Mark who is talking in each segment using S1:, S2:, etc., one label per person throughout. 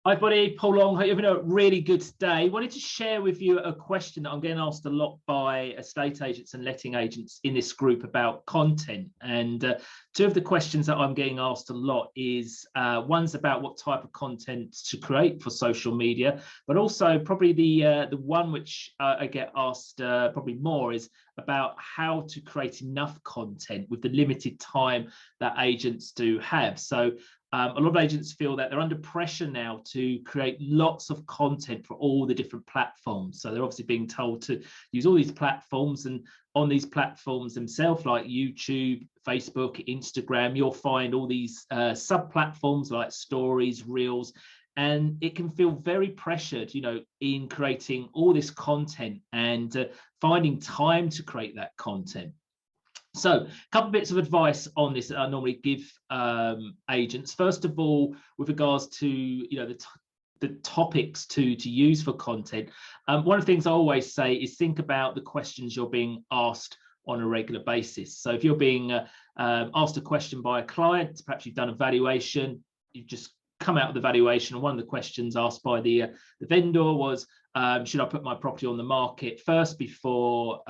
S1: Hi, buddy. Paul Long. Hope you're having a really good day. Wanted to share with you a question that I'm getting asked a lot by estate agents and letting agents in this group about content. And two of the questions that I'm getting asked a lot is one's about what type of content to create for social media, but also probably the one which I get asked probably more is about how to create enough content with the limited time that agents do have. So a lot of agents feel that they're under pressure now to create lots of content for all the different platforms. So they're obviously being told to use all these platforms, and on these platforms themselves, like YouTube, Facebook, Instagram, you'll find all these sub-platforms like stories, reels, and it can feel very pressured, in creating all this content and finding time to create that content. So a couple of bits of advice on this that I normally give agents. First of all, with regards to the topics to use for content, one of the things I always say is think about the questions you're being asked on a regular basis. So if you're being asked a question by a client, perhaps you've done a valuation, you've just come out of the valuation, and one of the questions asked by the vendor was, should I put my property on the market first before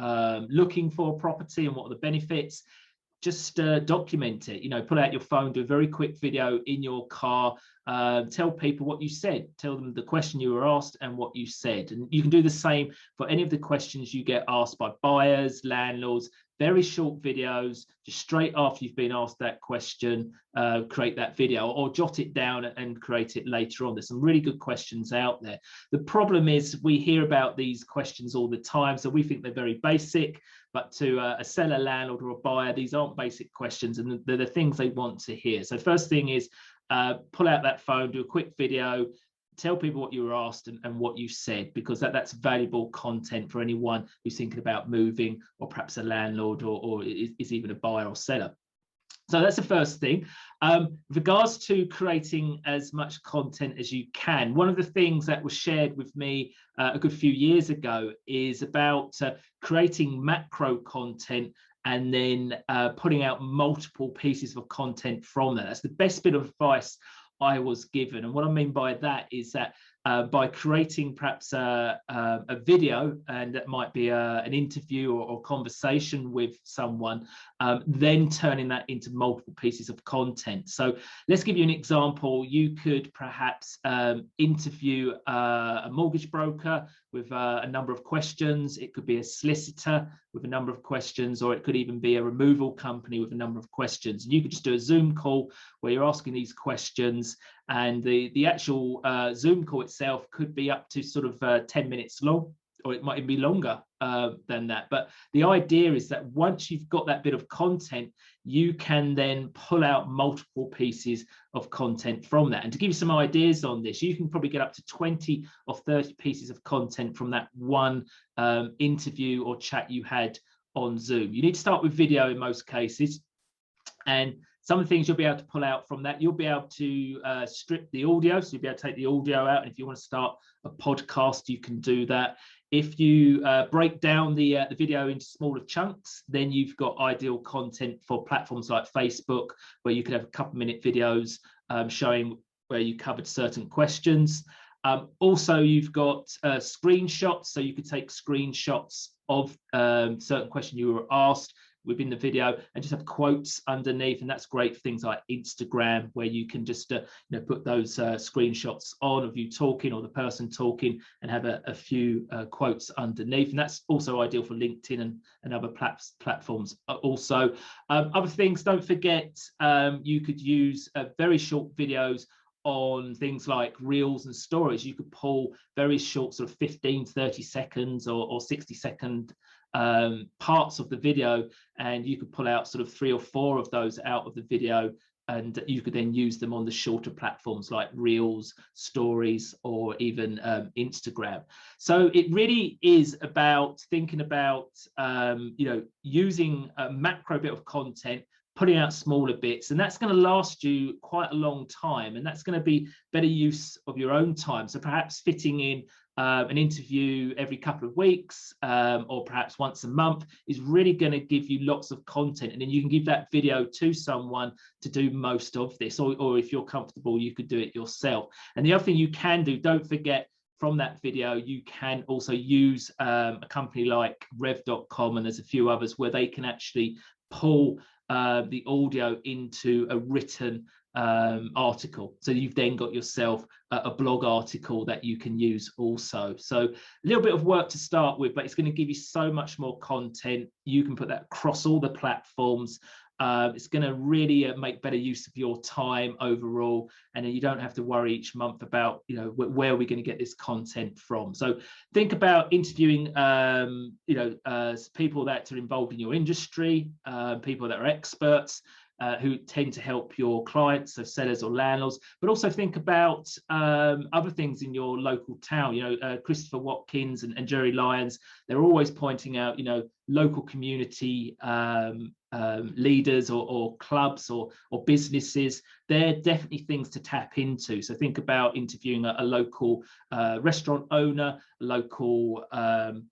S1: looking for a property, and what are the benefits? Just document it, pull out your phone, do a very quick video in your car, tell people what you said, tell them the question you were asked and what you said. And you can do the same for any of the questions you get asked by buyers, landlords. Very short videos, just straight after you've been asked that question, create that video, or jot it down and create it later on. There's some really good questions out there. The problem is we hear about these questions all the time, so we think they're very basic, but to a seller, landlord, or a buyer, these aren't basic questions, and they're the things they want to hear. So first thing is pull out that phone, do a quick video, tell people what you were asked and what you said, because that's valuable content for anyone who's thinking about moving, or perhaps a landlord, or is even a buyer or seller. So that's the first thing. With regards to creating as much content as you can, one of the things that was shared with me a good few years ago is about creating macro content and then putting out multiple pieces of content from that. That's the best bit of advice I was given. And what I mean by that is that by creating perhaps a video, and that might be an interview or conversation with someone, then turning that into multiple pieces of content. So let's give you an example. You could perhaps interview a mortgage broker with a number of questions. It could be a solicitor with a number of questions, or it could even be a removal company with a number of questions. And you could just do a Zoom call where you're asking these questions, and the actual Zoom call itself could be up to sort of 10 minutes long, or it might even be longer than that. But the idea is that once you've got that bit of content, you can then pull out multiple pieces of content from that. And to give you some ideas on this, you can probably get up to 20 or 30 pieces of content from that one interview or chat you had on Zoom. You need to start with video in most cases. And some of the things you'll be able to pull out from that, you'll be able to strip the audio, so you'll be able to take the audio out. And if you want to start a podcast, you can do that. If you break down the video into smaller chunks, then you've got ideal content for platforms like Facebook, where you could have a couple-minute videos showing where you covered certain questions. Also, you've got screenshots, so you could take screenshots of certain question you were asked within the video and just have quotes underneath, and that's great for things like Instagram, where you can just put those screenshots on of you talking or the person talking and have a few quotes underneath. And that's also ideal for LinkedIn and other platforms also. Other things, don't forget, you could use very short videos on things like reels and stories. You could pull very short, sort of 15, 30 seconds or 60-second parts of the video, and you could pull out sort of 3 or 4 of those out of the video, and you could then use them on the shorter platforms like reels, stories, or even Instagram. So it really is about thinking about using a macro bit of content, putting out smaller bits, and that's going to last you quite a long time, and that's going to be better use of your own time. So perhaps fitting in an interview every couple of weeks, or perhaps once a month, is really going to give you lots of content, and then you can give that video to someone to do most of this, or if you're comfortable, you could do it yourself. And the other thing you can do, don't forget, from that video, you can also use a company like rev.com, and there's a few others where they can actually pull the audio into a written article. So you've then got yourself a blog article that you can use also. So a little bit of work to start with, but it's going to give you so much more content. You can put that across all the platforms. It's going to really make better use of your time overall, and then you don't have to worry each month about, you know, where are we going to get this content from. So think about interviewing people that are involved in your industry, people that are experts, who tend to help your clients, so sellers or landlords, but also think about other things in your local town. You know, Christopher Watkins and Jerry Lyons, they're always pointing out, you know, local community leaders or clubs or businesses. They're definitely things to tap into. So think about interviewing a local restaurant owner, a local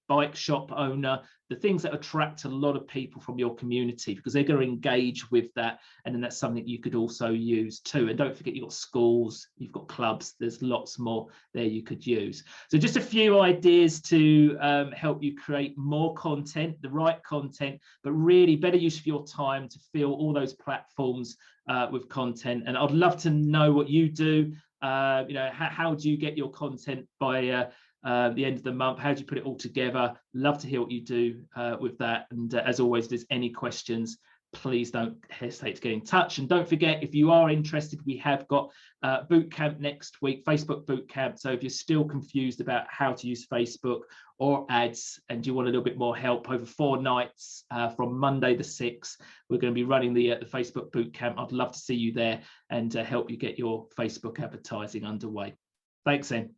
S1: bike shop owner, the things that attract a lot of people from your community, because they're going to engage with that, and then that's something you could also use too. And don't forget, you've got schools, you've got clubs, there's lots more there you could use. So just a few ideas to help you create more content, the right content, but really better use of your time to fill all those platforms with content. And I'd love to know what you do. You know, how do you get your content by the end of the month? How do you put it all together? Love to hear what you do with that. And as always, if there's any questions, please don't hesitate to get in touch. And don't forget, if you are interested, we have got boot camp next week, Facebook boot camp. So if you're still confused about how to use Facebook or ads, and you want a little bit more help, over 4 nights from Monday the 6th, we're going to be running the Facebook boot camp. I'd love to see you there and help you get your Facebook advertising underway. Thanks, then.